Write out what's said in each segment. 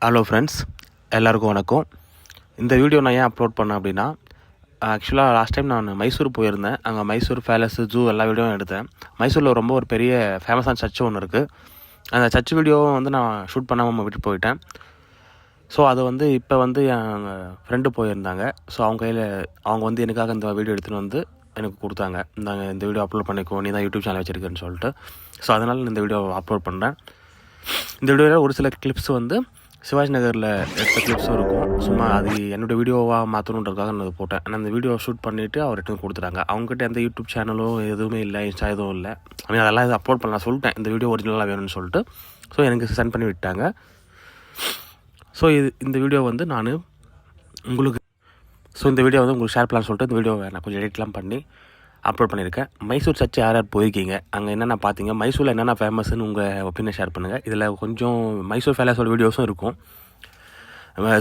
Hello friends, எல்லாருக்கும் வணக்கம். இந்த வீடியோ நான் ஏன் அப்லோட் பண்ணேன் அப்படின்னா, ஆக்சுவலாக லாஸ்ட் டைம் நான் மைசூர் போயிருந்தேன். அங்கே மைசூர் பேலஸு, ஜூ எல்லா வீடியோவும் எடுத்தேன். மைசூரில் ரொம்ப ஒரு பெரிய ஃபேமஸான சர்ச்சு ஒன்று இருக்குது. அந்த சர்ச் வீடியோவும் வந்து நான் ஷூட் பண்ணாமல் விட்டு போயிட்டேன். ஸோ அது வந்து இப்போ வந்து என் ஃப்ரெண்டு போயிருந்தாங்க. ஸோ அவங்க வந்து எனக்காக இந்த வீடியோ எடுத்துகிட்டு வந்து எனக்கு கொடுத்தாங்க. இந்த வீடியோ அப்லோட் பண்ணிக்கோ, நீ தான் யூடியூப் சேனல் வச்சுருக்கேன்னு சொல்லிட்டு. ஸோ அதனால் இந்த வீடியோ அப்லோட் பண்ணுறேன். இந்த வீடியோவில் ஒரு சில கிளிப்ஸ் வந்து சிவாஜி நகரில் எடுத்த கிளிப்ஸும் இருக்கும். சும்மா அது என்னோடய வீடியோவாக மாற்றணுன்றதுக்காக நான் அதை போட்டேன். ஆனால் அந்த வீடியோ ஷூட் பண்ணிவிட்டு அவர் எடுத்து கொடுத்துட்டாங்க. அவங்ககிட்ட எந்த யூடியூப் சேனலும் எதுவுமே இல்லை, இன்ஸ்டா எதுவும் இல்லை. அதெல்லாம் இது அப்லோட் பண்ணலாம் சொல்லிட்டேன், இந்த வீடியோ ஒரிஜினலாக வேணும்னு சொல்லிட்டு. ஸோ எனக்கு சென்ட் பண்ணி விட்டாங்க. ஸோ இந்த வீடியோ வந்து இந்த வீடியோ வந்து உங்களுக்கு ஷேர் பண்ணலான்னு சொல்லிட்டு இந்த வீடியோவை நான் கொஞ்சம் எடிட்லாம் பண்ணி அப்லோட் பண்ணியிருக்கேன். மைசூர் சர்ச் யார் போயிருக்கீங்க, அங்கே என்னென்ன பார்த்தீங்க, மைசூரில் என்னென்ன ஃபேமஸ்ன்னு உங்கள் ஒப்பீனியன் ஷேர் பண்ணுங்கள். இதில் கொஞ்சம் மைசூர் பேலஸோட வீடியோஸும் இருக்கும்.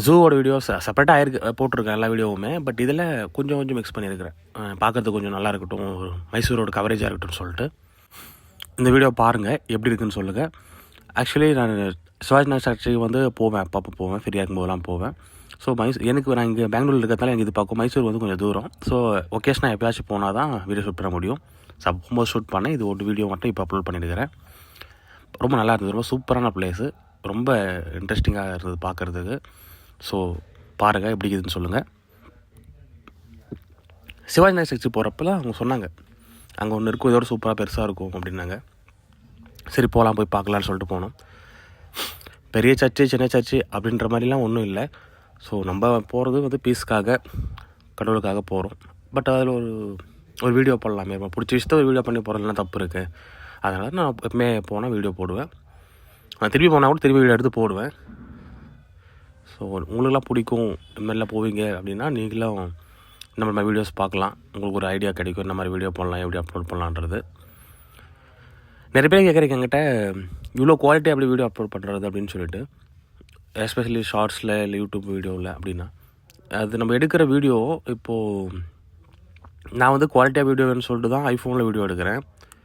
ஜூவோட வீடியோஸ் செப்பரேட்டாக போட்டிருக்கேன் எல்லா வீடியோவுமே. பட் இதில் கொஞ்சம் மிக்ஸ் பண்ணியிருக்கிறேன், பார்க்குறதுக்கு கொஞ்சம் நல்லா இருக்கட்டும், மைசூரோட கவரேஜாக இருக்கட்டும் சொல்லிட்டு. இந்த வீடியோ பாருங்கள், எப்படி இருக்குன்னு சொல்லுங்கள். ஆக்சுவலி நான் சிவாஜி நகர் சர்ச்சுக்கு வந்து போவேன், அப்பப்போ போவேன், ஃப்ரீயாக இருக்கும்போதெல்லாம் போவேன். ஸோ நான் இங்கே பெங்களூரில் இருக்கிறதால எனக்கு இது பார்க்கும். மைசூர் வந்து கொஞ்சம் தூரம். ஸோ ஒகேஷனாக எப்போயாச்சும் போனால் தான் வீடியோ ஷூட் பண்ண முடியும். ஸோ போகும்போது ஷூட் பண்ணேன். இது ஒரு வீடியோ மட்டும் இப்போ அப்லோட் பண்ணியிருக்கிறேன். ரொம்ப நல்லா இருந்தது, ரொம்ப சூப்பரான பிளேஸு, ரொம்ப இன்ட்ரெஸ்டிங்காக இருந்தது பார்க்குறதுக்கு. ஸோ பாருங்கள், எப்படி இருக்குதுன்னு சொல்லுங்கள். சிவாஜி நகர் சர்ச்சு போகிறப்பெல்லாம் அவங்க சொன்னாங்க, அங்கே ஒன்று இருக்கும், இதோட சூப்பராக பெருசாக இருக்கும் அப்படின்னாங்க. சரி போகலாம், போய் பார்க்கலான்னு சொல்லிட்டு போனோம். பெரிய சர்ச்சு, சின்ன சர்ச்சு அப்படின்ற மாதிரிலாம் ஒன்றும் இல்லை. ஸோ நம்ம போகிறது வந்து பீஸ்க்காக, கடவுளுக்காக போகிறோம். பட் அதில் ஒரு வீடியோ போடலாமே, பிடிச்ச விஷயத்த ஒரு வீடியோ பண்ணி போகிறதுலாம் தப்பு இருக்குது. அதனால் நான் எப்பவுமே போனால் வீடியோ போடுவேன். நான் திரும்பி போனால் கூட திரும்பி வீடியோ எடுத்து போடுவேன். ஸோ உங்களுக்கெல்லாம் பிடிக்கும், இந்த மாதிரிலாம் போவீங்க அப்படின்னா நீங்களும் இந்த மாதிரி வீடியோஸ் பார்க்கலாம். உங்களுக்கு ஒரு ஐடியா கிடைக்கும், இந்த மாதிரி வீடியோ பண்ணலாம், எப்படி அப்லோட் பண்ணலான்றது. நிறைய பேர் கேட்குறீங்க என்கிட்ட, இவ்வளோ குவாலிட்டி அப்படி வீடியோ அப்லோட் பண்ணுறது அப்படின்னு சொல்லிட்டு, எஸ்பெஷலி ஷார்ட்ஸில் இல்லை யூடியூப் வீடியோவில் அப்படின்னா. அது நம்ம எடுக்கிற வீடியோ, இப்போது நான் வந்து குவாலிட்டியாக வீடியோன்னு சொல்லிட்டு தான் ஐஃபோனில் வீடியோ எடுக்கிறேன்.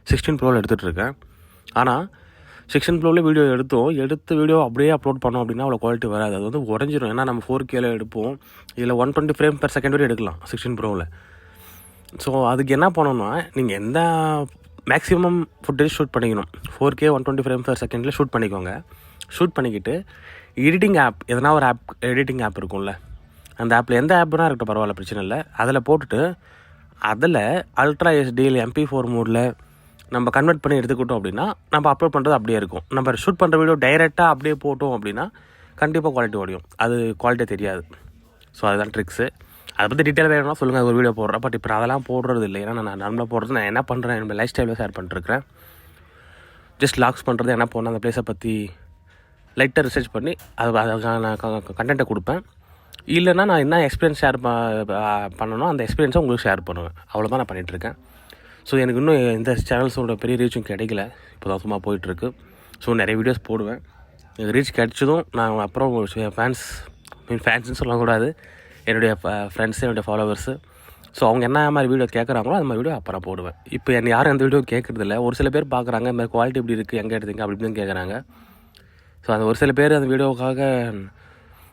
16 ப்ரோவில் எடுத்துகிட்ருக்கேன். ஆனால் 16 ப்ரோவில் வீடியோ எடுத்த வீடியோ அப்படியே அப்லோட் பண்ணோம் அப்படின்னா அவ்வளோ குவாலிட்டி வராது, அது வந்து உடஞ்சிரும். ஏன்னா நம்ம 4Kல எடுப்போம், இதில் 120 ஃப்ரேம் பெர் செகண்ட் வரை எடுக்கலாம் 16 ப்ரோவில். ஸோ அதுக்கு என்ன பண்ணணும்னா, நீங்கள் எந்த மேக்ஸிமம் ஃபுட்டேஜ் ஷூட் பண்ணிக்கணும். 4K 120 ஃப்ரேம் பெர் செகண்டில் ஷூட் பண்ணிக்கோங்க. ஷூட் பண்ணிக்கிட்டு எடிட்டிங் ஆப், எதனா ஒரு எடிட்டிங் ஆப் இருக்கும்ல, அந்த ஆப்பில் எந்த ஆப்னா இருக்கட்டும் பரவாயில்ல, பிரச்சனை இல்லை. அதில் போட்டுட்டு அதில் அல்ட்ரா HD இல்லை MP4 மோடில் நம்ம கன்வெர்ட் பண்ணி எடுத்துக்கிட்டோம் அப்படின்னா நம்ம அப்லோட் பண்ணுறது அப்படியே இருக்கும். நம்ம ஷூட் பண்ணுற வீடியோ டைரெக்டாக அப்படியே போட்டோம் அப்படின்னா கண்டிப்பாக குவாலிட்டி ஓடியும், அது குவாலிட்டியாக தெரியாது. ஸோ அதுதான் ட்ரிக்ஸு. அதை பற்றி டீட்டெயில் வேணும்னா சொல்லுங்கள், ஒரு வீடியோ போடுறேன். பட் இப்போ அதெல்லாம் போடுறது இல்லை. ஏன்னா நான் நார்மலாக போடுறது, நான் என்ன பண்ணுறேன், என்னோடய லைஃப் ஸ்டைலில் ஷேர் பண்ணிட்டுருக்கேன். ஜஸ்ட் லாக்ஸ் பண்ணுறது, என்ன போனால் அந்த பிளேஸை பற்றி லைட்டாக ரிசர்ச் பண்ணி அதுக்கான கண்டென்ட்டை கொடுப்பேன். இல்லைன்னா நான் என்ன எக்ஸ்பீரியன்ஸ் ஷேர் பண்ணணும், அந்த எக்ஸ்பீரியன்ஸை உங்களுக்கு ஷேர் பண்ணுவேன். அவ்வளோதான் நான் பண்ணிகிட்ருக்கேன். ஸோ எனக்கு இன்னும் இந்த சேனல்ஸோட பெரிய ரீச்சும் கிடைக்கல, இப்போ தான் சும்மா போயிட்டுருக்கு. ஸோ நிறைய வீடியோஸ் போடுவேன். எனக்கு ரீச் கிடைச்சதும் நான் அப்புறம் ஃபேன்ஸ்ன்னு சொல்லக்கூடாது, என்னுடைய ஃப்ரெண்ட்ஸு, என்னுடைய ஃபாலோவர்ஸு, ஸோ அவங்க என்ன மாதிரி வீடியோ கேட்குறாங்களோ அந்த மாதிரி வீடியோ அப்புறம் போடுவேன். இப்போ யாரும் அந்த வீடியோ கேட்குறதில்ல. ஒரு சில பேர் பார்க்குறாங்க, இந்த மாதிரி குவாலிட்டி எப்படி இருக்குது, எங்கே எடுத்தீங்க அப்படி இப்படின்னு கேட்குறாங்க. ஸோ அந்த ஒரு சில பேர் அந்த வீடியோவுக்காக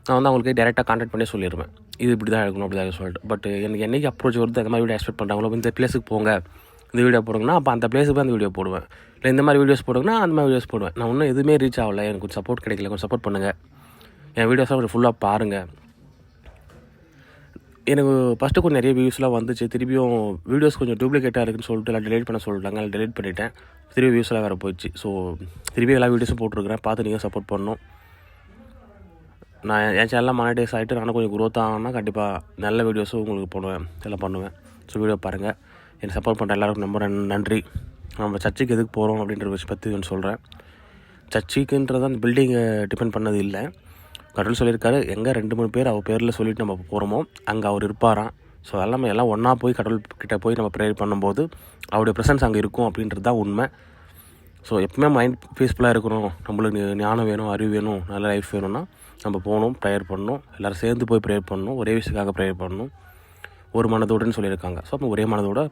நான் வந்து அவங்களுக்கு டைரெக்டாக கான்டாக்ட் பண்ணி சொல்லிடுவேன், இது இப்படி தான் எடுக்கணும், அப்படி தான் சொல்லிட்டு. பட் எனக்கு என்றைக்கு அப்ரோச் வருது, அந்த மாதிரி வீடியோ எக்ஸ்பெக்ட் பண்ணுறாங்களோ, இந்த பிளேஸுக்கு போங்க, இந்த வீடியோ போடுங்கன்னா அப்போ அந்த பிளேஸுக்கு போய் அந்த வீடியோ போடுவேன். இல்லை இந்த மாதிரி வீடியோஸ் போடுங்கன்னா அந்த மாதிரி வீடியோஸ் போடுவேன். நான் இன்னும் எதுவுமே ரீச் ஆகலை, எனக்கு கொஞ்சம் சப்போர்ட் கிடைக்கல, கொஞ்சம் சப்போர்ட் பண்ணுங்கள். என் வீடியோஸாக கொஞ்சம் ஃபுல்லாக பாருங்கள். எனக்கு ஃபஸ்ட்டு கொஞ்சம் நிறைய வியூஸ்லாம் வந்துச்சு. திரும்பியும் வீடியோஸ் கொஞ்சம் டூப்ளிகேட்டாக இருக்குன்னு சொல்லிட்டு எல்லாம் டெலிட் பண்ண சொல்லிட்டாங்க. அதில் டெலிட் பண்ணிவிட்டேன். திரும்பி வியூஸ்லாம் வேறு போயிடுச்சு. ஸோ திரும்பி எல்லா வீடியோஸும் போட்டிருக்கிறேன், பார்த்து நீங்கள் சப்போர்ட் பண்ணணும். நான் என் சேனலில் மானிட்டைஸ் ஆகிட்டு நானும் கொஞ்சம் க்ரோத் ஆகணும்னா கண்டிப்பாக நல்ல வீடியோஸும் உங்களுக்கு போடுவேன், எல்லாம் பண்ணுவேன். ஸோ வீடியோ பாருங்கள். என்னை சப்போர்ட் பண்ணுற எல்லாருக்கும் ரொம்ப நன்றி. நம்ம சர்ச்சுக்கு எதுக்கு போகிறோம் அப்படின்ற விஷயம் பற்றி ஒன்று சொல்கிறேன். சர்ச்சுக்குன்றது அந்த பில்டிங்கை டிபெண்ட் பண்ணது இல்லை. கடவுள் சொல்லியிருக்காரு, எங்கே 2-3 பேர் அவர் பேரில் சொல்லிவிட்டு நம்ம போகிறோமோ அங்கே அவர் இருப்பாராம். ஸோ எல்லாம் ஒன்றா போய் கடவுள்கிட்ட போய் நம்ம ப்ரேயர் பண்ணும்போது அவருடைய ப்ரெசன்ஸ் அங்கே இருக்கும் அப்படின்றது தான் உண்மை. ஸோ எப்பவுமே மைண்ட் பீஸ்ஃபுல்லாக இருக்கணும், நம்மளுக்கு ஞானம் வேணும், அறிவு வேணும், நல்ல லைஃப் வேணும்னா நம்ம போகணும், ப்ரேயர் பண்ணணும், எல்லோரும் சேர்ந்து போய் ப்ரேயர் பண்ணணும், ஒரே விஷயத்துக்காக ப்ரேயர் பண்ணணும், ஒரு மனதோடுன்னு சொல்லியிருக்காங்க. ஸோ நம்ம ஒரே மனதோடு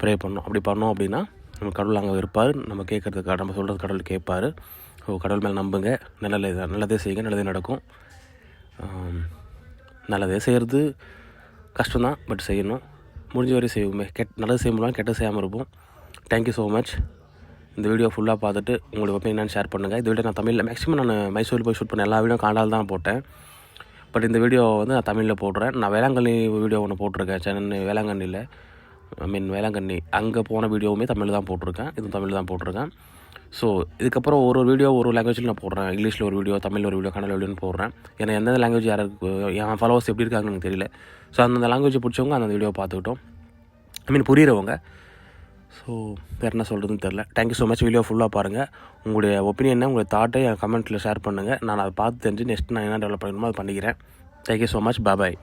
ப்ரேயர் பண்ணணும். அப்படி பண்ணோம் அப்படின்னா நம்ம கடவுள் அங்கே இருப்பார், நம்ம கேட்குறதுக்காக, நம்ம சொல்கிறது கடவுள் கேட்பார். கடவுள் மேலே நம்புங்க, நல்லதே செய்யுங்க, நல்லதே நடக்கும். நல்லதே செய்கிறது கஷ்டம்தான், பட் செய்யணும். முடிஞ்ச வரை செய்வோமே. நல்லது செய்யலாம், கெட்டது செய்யாமல் இருப்போம். Thank you so much. இந்த வீடியோ ஃபுல்லாக பார்த்துட்டு உங்களுக்கு ஒப்பீனியன் ஷேர் பண்ணுங்கள். இந்த வீடியோ நான் தமிழில் மேக்ஸிமம் நான் மைசூரில் போய் ஷூட் பண்ண எல்லா வீடியோ காண்டால் தான் போட்டேன். பட் இந்த வீடியோ வந்து நான் தமிழில் போடுறேன். நான் வேளாங்கண்ணி வீடியோ ஒன்று போட்டிருக்கேன், சென்னை வேளாங்கண்ணி அங்கே போன வீடியோவுமே தமிழ் தான் போட்டிருக்கேன், இதுவும் தமிழ் தான் போட்டிருக்கேன். ஸோ இதுக்கப்புறம் ஒரு வீடியோ ஒரு லாங்குவேஜில் நான் போடுறேன். இங்கிலீஷில் ஒரு வீடியோ, தமிழில் ஒரு வீடியோ, கன்னட வீடியோன்னு போடுறேன். ஏன்னா எந்தெந்த லாங்குவேஜ் யாருக்கு என் ஃபாலோவர்ஸ் எப்படி இருக்காங்கன்னு எனக்கு தெரியல. ஸோ அந்தந்த லாங்குவேஜை பிடிச்சவங்க அந்த வீடியோவை பார்த்துக்கிட்டோம், புரியிறவங்க. ஸோ வேறு என்ன சொல்கிறதுன்னு தெரில. Thank you so much. வீடியோ ஃபுல்லாக பாருங்கள். உங்களுடைய ஒப்பீனியனை, உங்களுடைய தாட்டை என் கமெண்ட்டில் ஷேர் பண்ணுங்கள். நான் அதை பார்த்து தெரிஞ்சு நெக்ஸ்ட் நான் என்ன டெவலப் பண்ணணுமோ அதை பண்ணிக்கிறேன். Thank you so much. பாய்.